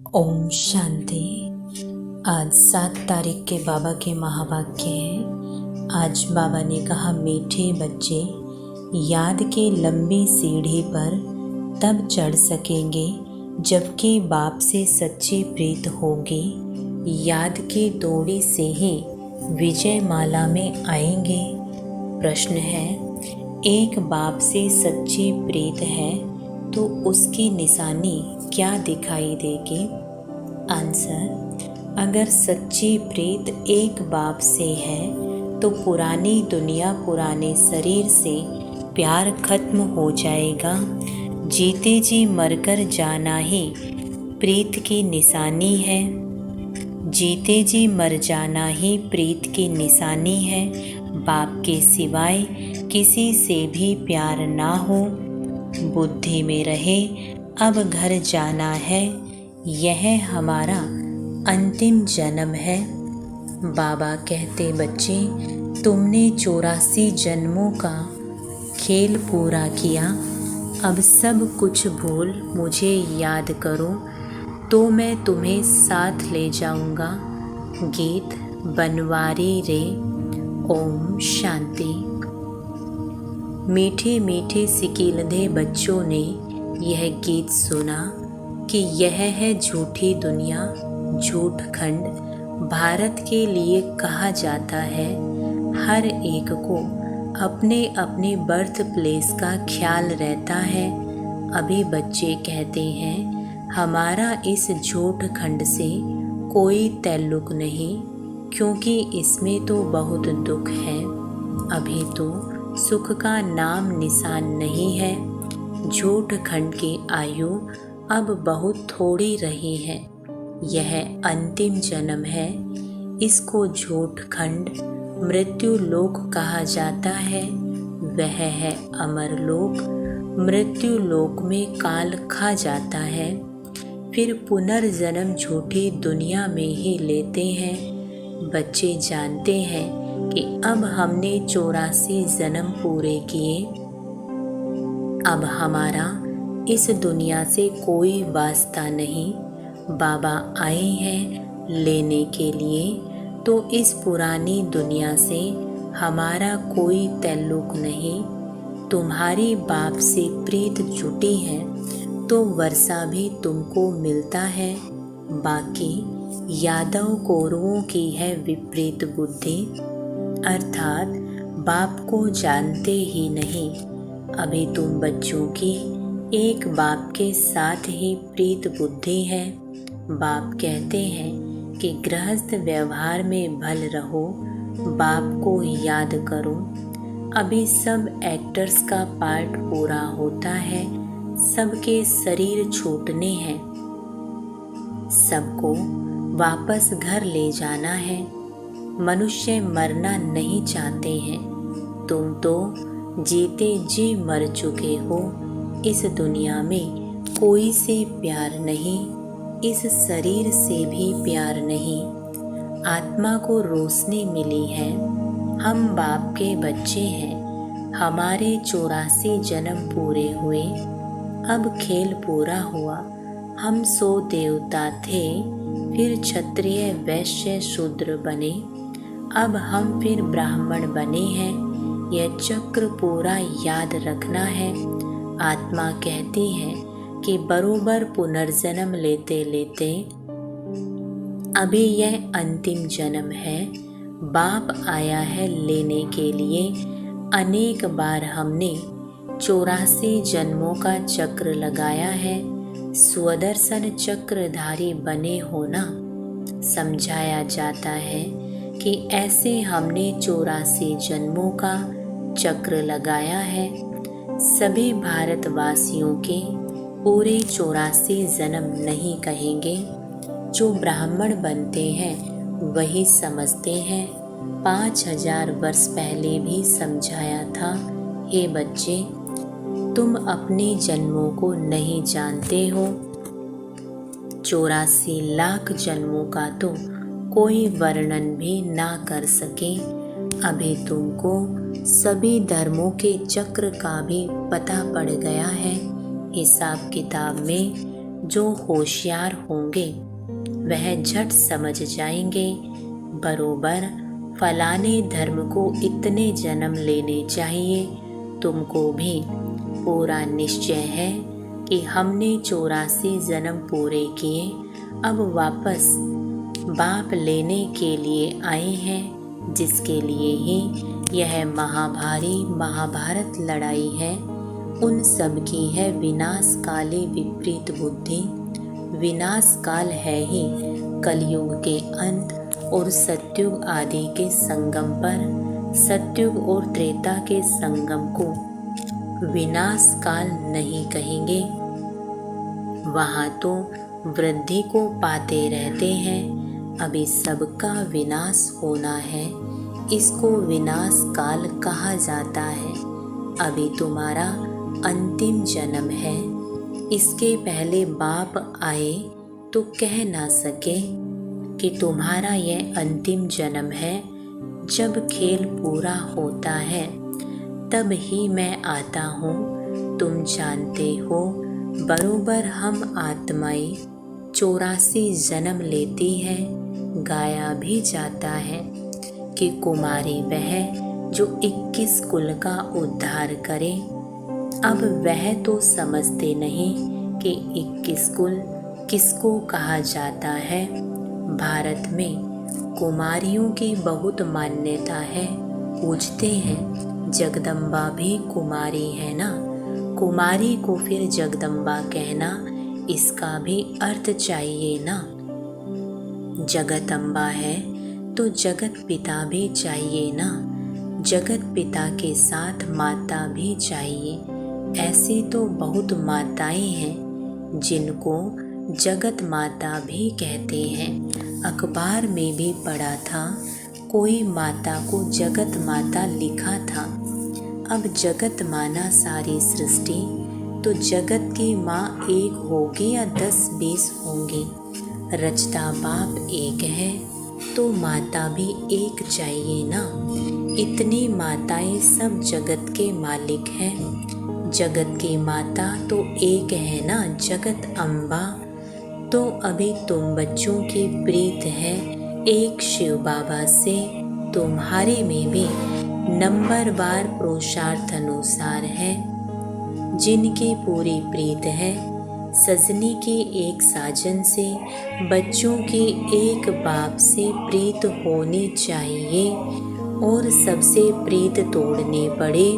ओम शांति। आज 7 तारीख के बाबा के महावाक्य हैं। आज बाबा ने कहा, मीठे बच्चे याद के लंबी सीढ़ी पर तब चढ़ सकेंगे जबकि बाप से सच्ची प्रीत होगी। याद की दौड़ी से ही विजय माला में आएंगे। प्रश्न है, एक बाप से सच्ची प्रीत है तो उसकी निशानी क्या दिखाई देगी? आंसर, अगर सच्ची प्रीत एक बाप से है तो पुरानी दुनिया, पुराने शरीर से प्यार खत्म हो जाएगा। जीते जी मरकर जाना ही प्रीत की निशानी है। जीते जी मर जाना ही प्रीत की निशानी है। बाप के सिवाय किसी से भी प्यार ना हो। बुद्धि में रहे अब घर जाना है, यह हमारा अंतिम जन्म है। बाबा कहते, बच्चे तुमने 84 जन्मों का खेल पूरा किया। अब सब कुछ भूल मुझे याद करो तो मैं तुम्हें साथ ले जाऊंगा। गीत बनवारी रे। ओम शांति। मीठे मीठे सिकीलधे बच्चों ने यह गीत सुना कि यह है झूठी दुनिया, झूठ खंड। भारत के लिए कहा जाता है, हर एक को अपने अपने बर्थ प्लेस का ख्याल रहता है। अभी बच्चे कहते हैं, हमारा इस झूठ खंड से कोई ताल्लुक नहीं, क्योंकि इसमें तो बहुत दुख है। अभी तो सुख का नाम निशान नहीं है। झूठ खंड की आयु अब बहुत थोड़ी रही है। यह अंतिम जन्म है। इसको झूठ खंड मृत्यु लोक कहा जाता है। वह है अमर लोक। मृत्यु लोक में काल खा जाता है, फिर पुनर्जन्म झूठी दुनिया में ही लेते हैं। बच्चे जानते हैं कि अब हमने 84 जन्म पूरे किए। अब हमारा इस दुनिया से कोई वास्ता नहीं। बाबा आए हैं लेने के लिए, तो इस पुरानी दुनिया से हमारा कोई ताल्लुक नहीं। तुम्हारी बाप से प्रीत जुटी है तो वर्षा भी तुमको मिलता है। बाकी यादव कौरवों की है विपरीत बुद्धि, अर्थात बाप को जानते ही नहीं। अभी तुम बच्चों की एक बाप के साथ ही प्रीत बुद्धि है। बाप कहते हैं कि गृहस्थ व्यवहार में भल रहो, बाप को याद करो। अभी सब एक्टर्स का पार्ट पूरा होता है, सबके शरीर छूटने हैं, सबको वापस घर ले जाना है। मनुष्य मरना नहीं चाहते हैं। तुम तो जीते जी मर चुके हो। इस दुनिया में कोई से प्यार नहीं, इस शरीर से भी प्यार नहीं। आत्मा को रोशनी मिली है। हम बाप के बच्चे हैं। हमारे 84 जन्म पूरे हुए। अब खेल पूरा हुआ। हम 100 देवता थे, फिर क्षत्रिय, वैश्य, शूद्र बने। अब हम फिर ब्राह्मण बने हैं। यह चक्र पूरा याद रखना है। आत्मा कहती है कि बरोबर पुनर्जन्म लेते लेते अभी यह अंतिम जन्म है। बाप आया है लेने के लिए। अनेक बार हमने 84 जन्मों का चक्र लगाया है। स्वदर्शन चक्रधारी बने होना समझाया जाता है कि ऐसे हमने 84 जन्मों का चक्र लगाया है। सभी भारतवासियों के पूरे 84 जन्म नहीं कहेंगे। जो ब्राह्मण बनते हैं वही समझते हैं। 5000 वर्ष पहले भी समझाया था, हे बच्चे तुम अपने जन्मों को नहीं जानते हो। 84 लाख जन्मों का तो कोई वर्णन भी ना कर सके। अभी तुमको सभी धर्मों के चक्र का भी पता पड़ गया है। हिसाब किताब में जो होशियार होंगे वह झट समझ जाएंगे बरोबर फलाने धर्म को इतने जन्म लेने चाहिए। तुमको भी पूरा निश्चय है कि हमने 84 जन्म पूरे किए, अब वापस बाप लेने के लिए आए हैं, जिसके लिए ही यह महाभारी महाभारत लड़ाई है। उन सब की है विनाश काली विपरीत बुद्धि। विनाश काल है ही कलयुग के अंत और सतयुग आदि के संगम पर। सतयुग और त्रेता के संगम को विनाश काल नहीं कहेंगे, वहाँ तो वृद्धि को पाते रहते हैं। अभी सबका विनाश होना है, इसको विनाश काल कहा जाता है। अभी तुम्हारा अंतिम जन्म है, इसके पहले बाप आए तो कह ना सके कि तुम्हारा यह अंतिम जन्म है। जब खेल पूरा होता है तब ही मैं आता हूँ। तुम जानते हो बरोबर हम आत्माएं 84 जन्म लेती है। गाया भी जाता है कि कुमारी वह जो 21 कुल का उद्धार करे। अब वह तो समझते नहीं कि 21 कुल किसको कहा जाता है। भारत में कुमारियों की बहुत मान्यता है, पूछते हैं जगदम्बा भी कुमारी है ना। कुमारी को फिर जगदम्बा कहना, इसका भी अर्थ चाहिए ना। जगत अम्बा है तो जगत पिता भी चाहिए ना। जगत पिता के साथ माता भी चाहिए। ऐसी तो बहुत माताएं हैं जिनको जगत माता भी कहते हैं। अखबार में भी पढ़ा था, कोई माता को जगत माता लिखा था। अब जगत माना सारी सृष्टि, तो जगत की माँ एक होगी या 10-20 होंगी। रचता बाप एक है तो माता भी एक चाहिए ना। इतनी माताएं सब जगत के मालिक हैं। जगत की माता तो एक है ना, जगत अम्बा। तो अभी तुम बच्चों की प्रीत है एक शिव बाबा से। तुम्हारे में भी नंबरवार पुरुषार्थ अनुसार है। जिनकी पूरी प्रीत है सजनी की एक साजन से, बच्चों की एक बाप से प्रीत होनी चाहिए। और सबसे प्रीत तोड़ने पड़े,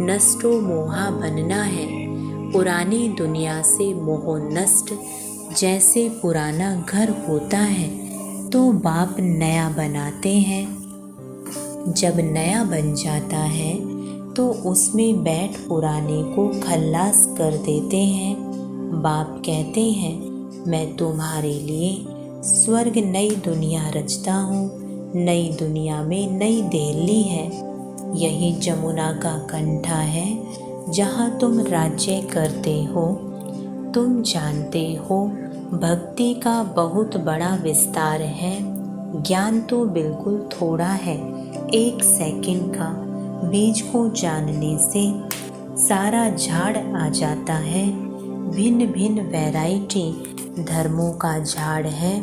नष्टो मोहा बनना है। पुरानी दुनिया से मोह नष्ट। जैसे पुराना घर होता है तो बाप नया बनाते हैं। जब नया बन जाता है तो उसमें बैठ पुराने को खल्लास कर देते हैं। बाप कहते हैं मैं तुम्हारे लिए स्वर्ग नई दुनिया रचता हूँ। नई दुनिया में नई दिल्ली है। यही जमुना का कंठा है जहाँ तुम राज्य करते हो। तुम जानते हो भक्ति का बहुत बड़ा विस्तार है। ज्ञान तो बिल्कुल थोड़ा है, 1 सेकंड का। बीज को जानने से सारा झाड़ आ जाता है। भिन्न भिन्न वैरायटी धर्मों का झाड़ है।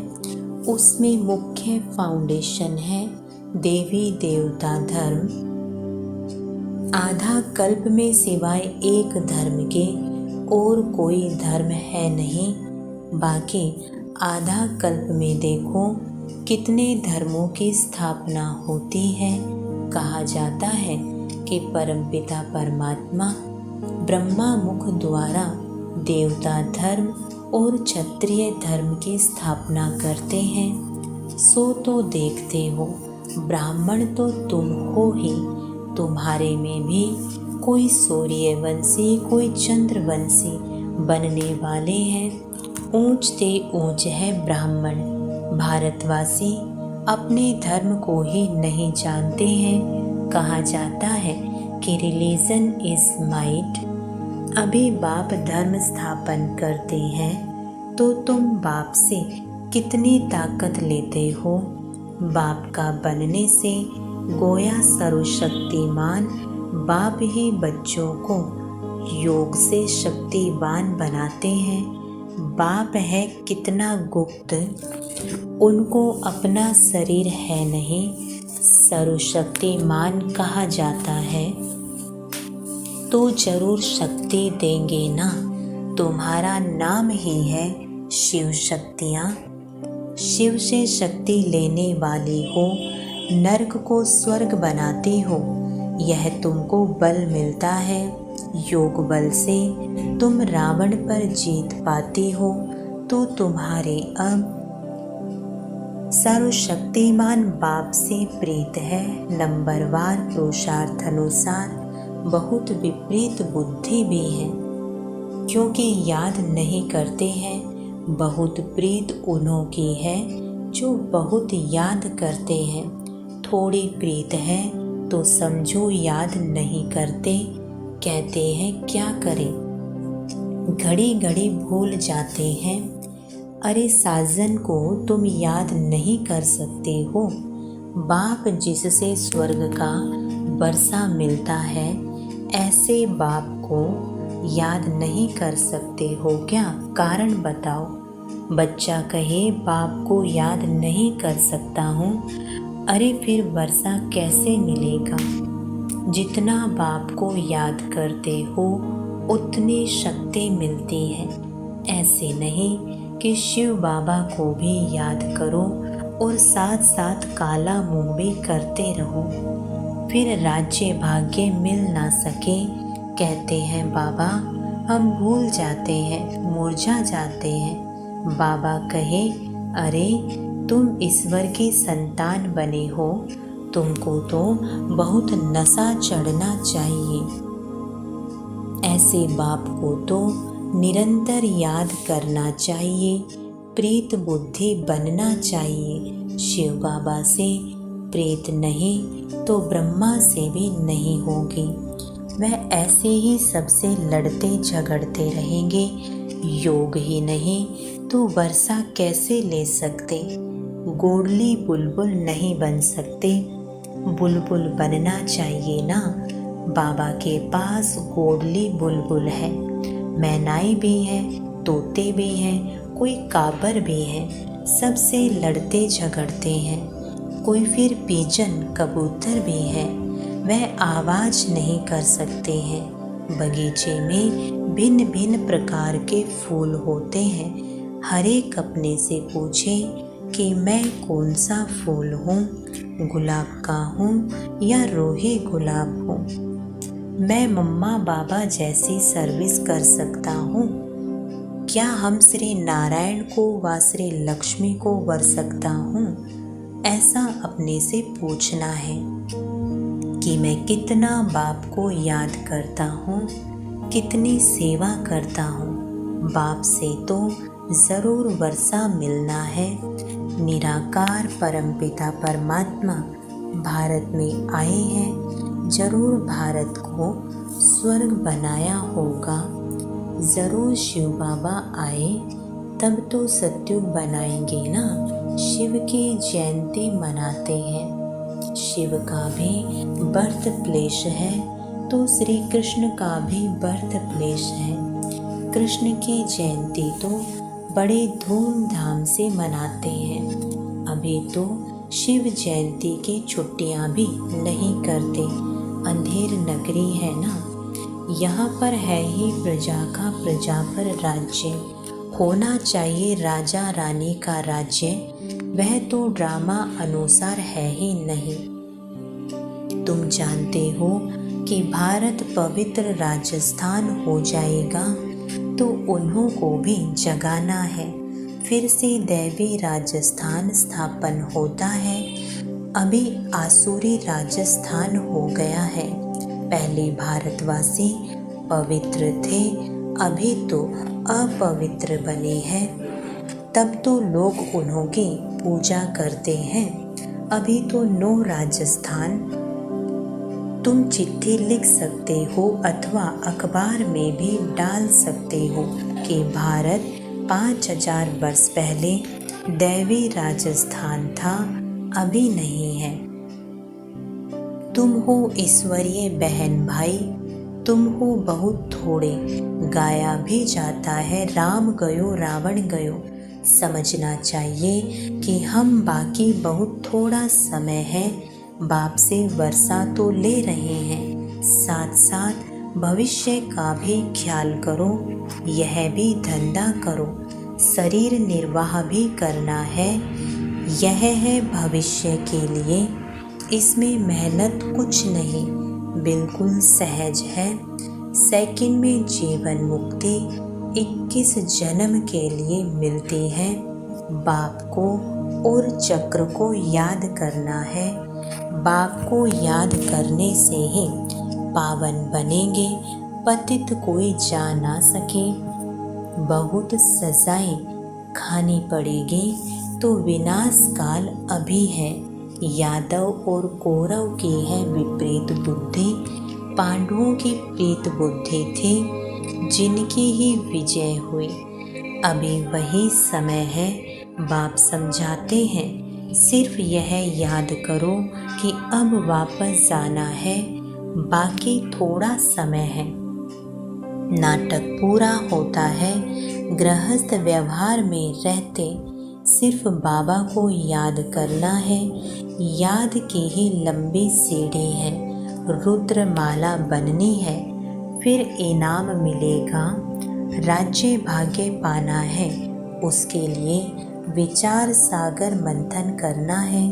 उसमें मुख्य फाउंडेशन है देवी देवता धर्म। आधा कल्प में सिवाय एक धर्म के और कोई धर्म है नहीं। बाकी आधा कल्प में देखो कितने धर्मों की स्थापना होती है। कहा जाता है कि परमपिता परमात्मा ब्रह्मा मुख द्वारा देवता धर्म और क्षत्रिय धर्म की स्थापना करते हैं। सो तो देखते हो ब्राह्मण तो तुम हो ही। तुम्हारे में भी कोई सूर्यवंशी कोई चंद्रवंशी बनने वाले हैं। ऊंच से ऊंच है ब्राह्मण। भारतवासी अपने धर्म को ही नहीं जानते हैं। कहा जाता है कि रिलीजन इज माइट। अभी बाप धर्म स्थापन करते हैं तो तुम बाप से कितनी ताकत लेते हो। बाप का बनने से गोया सर्वशक्तिमान बाप ही बच्चों को योग से शक्तिवान बनाते हैं। बाप है कितना गुप्त, उनको अपना शरीर है नहीं, सर्वशक्तिमान कहा जाता है। तो जरूर शक्ति देंगे ना, तुम्हारा नाम ही है शिव शक्तियाँ। शिव से शक्ति लेने वाली हो, नर्क को स्वर्ग बनाती हो, यह तुमको बल मिलता है। योग बल से तुम रावण पर जीत पाती हो, तो तुम्हारे अब सर्वशक्तिमान बाप से प्रीत है। नंबरवार पुरुषार्थ अनुसार बहुत विपरीत बुद्धि भी है, क्योंकि याद नहीं करते हैं। बहुत प्रीत उन्हों की है जो बहुत याद करते हैं। थोड़ी प्रीत है तो समझो याद नहीं करते, कहते हैं क्या करें, घड़ी घड़ी भूल जाते हैं। अरे साजन को तुम याद नहीं कर सकते हो। बाप जिससे स्वर्ग का वर्षा मिलता है, ऐसे बाप को याद नहीं कर सकते हो क्या? कारण बताओ। बच्चा कहे बाप को याद नहीं कर सकता हूँ। अरे फिर वर्षा कैसे मिलेगा? जितना बाप को याद करते हो उतनी शक्ति मिलती है। ऐसे नहीं कि शिव बाबा को भी याद करो और साथ साथ काला मुंह भी करते रहो, फिर राज्य भाग्य मिल ना सके। कहते हैं बाबा हम भूल जाते हैं, मुरझा जाते हैं। बाबा कहे अरे तुम ईश्वर की संतान बने हो, तुमको तो बहुत नशा चढ़ना चाहिए। ऐसे बाप को तो निरंतर याद करना चाहिए, प्रीत बुद्धि बनना चाहिए। शिव बाबा से प्रीत नहीं तो ब्रह्मा से भी नहीं होगी। वह ऐसे ही सबसे लड़ते झगड़ते रहेंगे। योग ही नहीं तो वर्षा कैसे ले सकते? गोडली बुलबुल नहीं बन सकते, बुलबुल बनना चाहिए ना। बाबा के पास गोडली बुलबुल है, मैनाई भी है, तोते भी हैं, कोई काबर भी है। सबसे लड़ते झगड़ते हैं। कोई फिर पीजन कबूतर भी है, वह आवाज़ नहीं कर सकते हैं। बगीचे में भिन्न भिन्न प्रकार के फूल होते हैं। हर एक अपने से पूछे कि मैं कौन सा फूल हूँ, गुलाब का हूँ या रोही गुलाब हूँ। मैं मम्मा बाबा जैसी सर्विस कर सकता हूँ क्या? हम श्री नारायण को व श्री लक्ष्मी को वर सकता हूँ? ऐसा अपने से पूछना है कि मैं कितना बाप को याद करता हूँ, कितनी सेवा करता हूँ। बाप से तो ज़रूर वर्षा मिलना है। निराकार परमपिता परमात्मा भारत में आए हैं, जरूर भारत को स्वर्ग बनाया होगा। ज़रूर शिव बाबा आए तब तो सत्युग बनाएंगे ना। शिव की जयंती मनाते हैं। शिव का भी बर्थ प्लेस है तो श्री कृष्ण का भी बर्थ प्लेस है। कृष्ण की जयंती तो बड़े धूमधाम से मनाते हैं। अभी तो शिव जयंती की छुट्टियां भी नहीं करते। अंधेर नगरी है ना, यहाँ पर है ही प्रजा का प्रजा पर राज्य। होना चाहिए राजा रानी का राज्य, वह तो ड्रामा अनुसार है ही नहीं। तुम जानते हो कि भारत पवित्र राजस्थान हो जाएगा तो उन्हों को भी जगाना है। फिर से दैवी राजस्थान स्थापन होता है। अभी आसुरी राजस्थान हो गया है। पहले भारतवासी पवित्र थे, अभी तो अपवित्र बने हैं। तब तो लोग उन्हों की पूजा करते हैं। अभी तो नो राजस्थान। तुम चिट्ठी लिख सकते हो अथवा अखबार में भी डाल सकते हो कि भारत 5000 वर्ष पहले दैवी राजस्थान था, अभी नहीं है। तुम हो ईश्वरीय बहन भाई, तुम हो बहुत थोड़े। गाया भी जाता है राम गयो रावण गयो। समझना चाहिए कि हम बाकी बहुत थोड़ा समय है। बाप से वर्षा तो ले रहे हैं, साथ साथ भविष्य का भी ख्याल करो। यह भी धंधा करो, शरीर निर्वाह भी करना है। यह है भविष्य के लिए, इसमें मेहनत कुछ नहीं, बिल्कुल सहज है। सेकंड में जीवन मुक्ति 21 जन्म के लिए मिलती है। बाप को और चक्र को याद करना है। बाप को याद करने से ही पावन बनेंगे, पतित कोई जा ना सके। बहुत सजाएं खानी पड़ेगी तो विनाश काल अभी है। यादव और कौरव की है विपरीत बुद्धि, पांडवों की प्रीत बुद्धि थी, जिनकी ही विजय हुई। अभी वही समय है। बाप समझाते हैं, सिर्फ यह याद करो कि अब वापस जाना है, बाकी थोड़ा समय है। नाटक पूरा होता है। गृहस्थ व्यवहार में रहते सिर्फ बाबा को याद करना है। याद की ही लंबी सीढ़ी है, रुद्रमाला बननी है, फिर इनाम मिलेगा। राज्य भाग्य पाना है, उसके लिए विचार सागर मंथन करना है।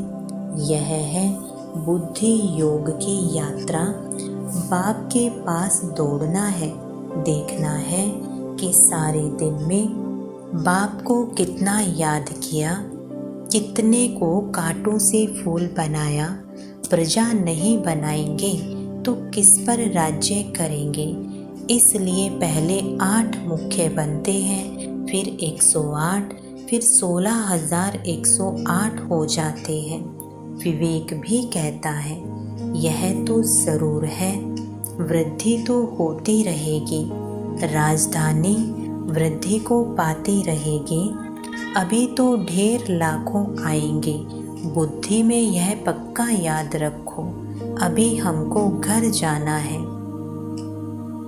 यह है बुद्धि योग की यात्रा। बाप के पास दौड़ना है, देखना है कि सारे दिन में बाप को कितना याद किया, कितने को कांटों से फूल बनाया। प्रजा नहीं बनाएंगे तो किस पर राज्य करेंगे। इसलिए पहले 8 मुख्य बनते हैं, फिर 108, फिर 16,108 हो जाते हैं। विवेक भी कहता है, यह तो ज़रूर है, वृद्धि तो होती रहेगी। राजधानी वृद्धि को पाती रहेगी। अभी तो ढेर लाखों आएंगे, बुद्धि में यह पक्का याद रखो। अभी हमको घर जाना है।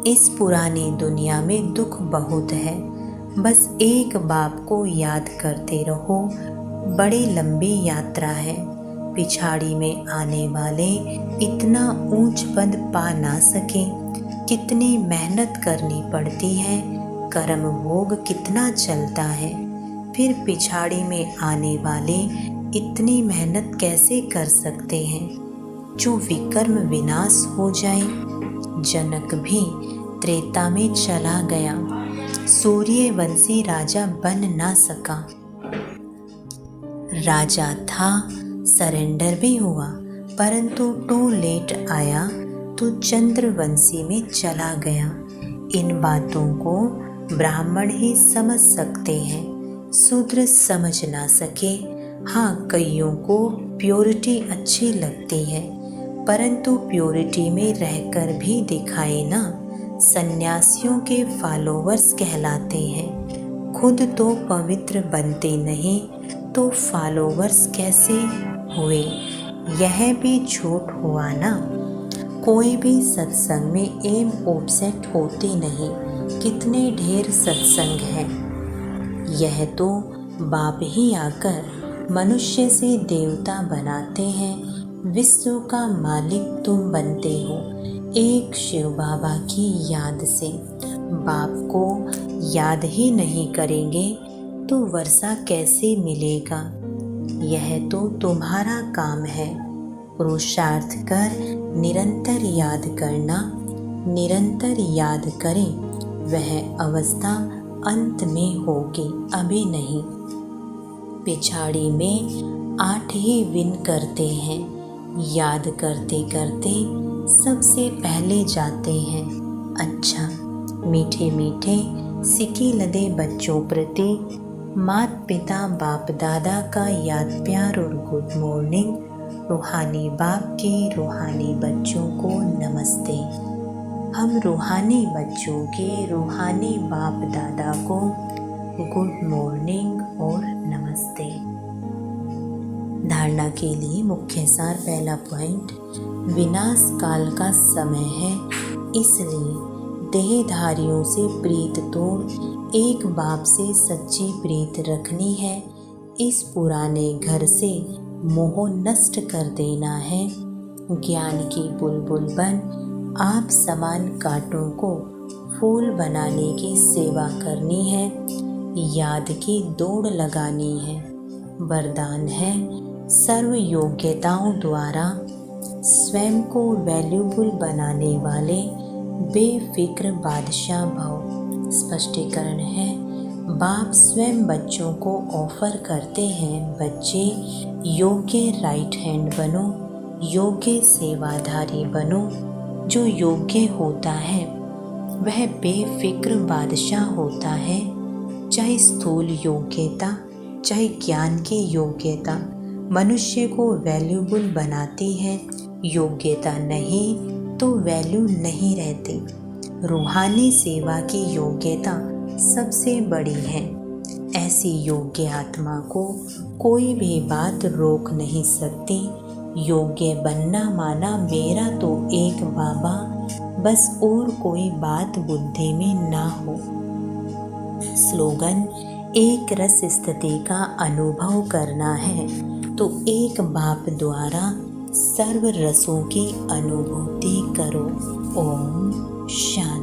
इस पुरानी दुनिया में दुख बहुत है, बस एक बाप को याद करते रहो। बड़ी लंबी यात्रा है, पिछाड़ी में आने वाले इतना ऊंच पद पा ना सके। कितनी मेहनत करनी पड़ती है, कर्म भोग कितना चलता है, फिर पिछाड़ी में आने वाले इतनी मेहनत कैसे कर सकते हैं। जो विकर्म विनाश हो जाए। जनक भी त्रेता में चला गया, सूर्यवंशी राजा बन ना सका। राजा था, सरेंडर भी हुआ, परंतु टू लेट आया तो चंद्रवंशी में चला गया। इन बातों को ब्राह्मण ही समझ सकते हैं, शूद्र समझ ना सके। हाँ, कईयों को प्योरिटी अच्छी लगती है, परंतु प्योरिटी में रहकर भी दिखाए ना। सन्यासियों के फॉलोवर्स कहलाते हैं, खुद तो पवित्र बनते नहीं तो फॉलोवर्स कैसे हुए। यह भी झूठ हुआ ना। कोई भी सत्संग में एम ऑब्सेक्ट होती नहीं। कितने ढेर सत्संग हैं। यह तो बाप ही आकर मनुष्य से देवता बनाते हैं। विश्व का मालिक तुम बनते हो एक शिव बाबा की याद से। बाप को याद ही नहीं करेंगे तो वर्षा कैसे मिलेगा। यह तो तुम्हारा काम है। पुरुषार्थ कर निरंतर याद करना। निरंतर याद करें, वह अवस्था अंत में होगी, अभी नहीं। पिछाड़ी में 8 ही विन करते हैं, याद करते करते सबसे पहले जाते हैं। अच्छा, मीठे मीठे सिकी लदे बच्चों प्रति माता पिता बाप दादा का याद प्यार और गुड मॉर्निंग। रूहानी बाप के रूहानी बच्चों को नमस्ते। हम रूहानी बच्चों के रूहानी बाप दादा को गुड मॉर्निंग और नमस्ते। धारणा के लिए मुख्य सार। पहला पॉइंट, विनाश काल का समय है, इसलिए देहधारियों से प्रीत तोड़ एक बाप से सच्ची प्रीत रखनी है। इस पुराने घर से मोह नष्ट कर देना है। ज्ञान की बुलबुल बन आप समान कांटों को फूल बनाने की सेवा करनी है। याद की दौड़ लगानी है। वरदान है सर्व योग्यताओं द्वारा स्वयं को वैल्यूबल बनाने वाले बेफिक्र बादशाह भव। स्पष्टीकरण है बाप स्वयं बच्चों को ऑफर करते हैं, बच्चे योग्य राइट हैंड बनो, योग्य सेवाधारी बनो। जो योग्य होता है वह बेफिक्र बादशाह होता है। चाहे स्थूल योग्यता चाहे ज्ञान की योग्यता मनुष्य को वैल्यूबल बनाती है। योग्यता नहीं तो वैल्यू नहीं रहती। रूहानी सेवा की योग्यता सबसे बड़ी है। ऐसी योग्य आत्मा को कोई भी बात रोक नहीं सकती। योग्य बनना माना मेरा तो एक बाबा, बस और कोई बात बुद्धि में ना हो। स्लोगन एक रस स्थिति का अनुभव करना है तो एक बाप द्वारा सर्व रसों की अनुभूति करो। ओम शांति।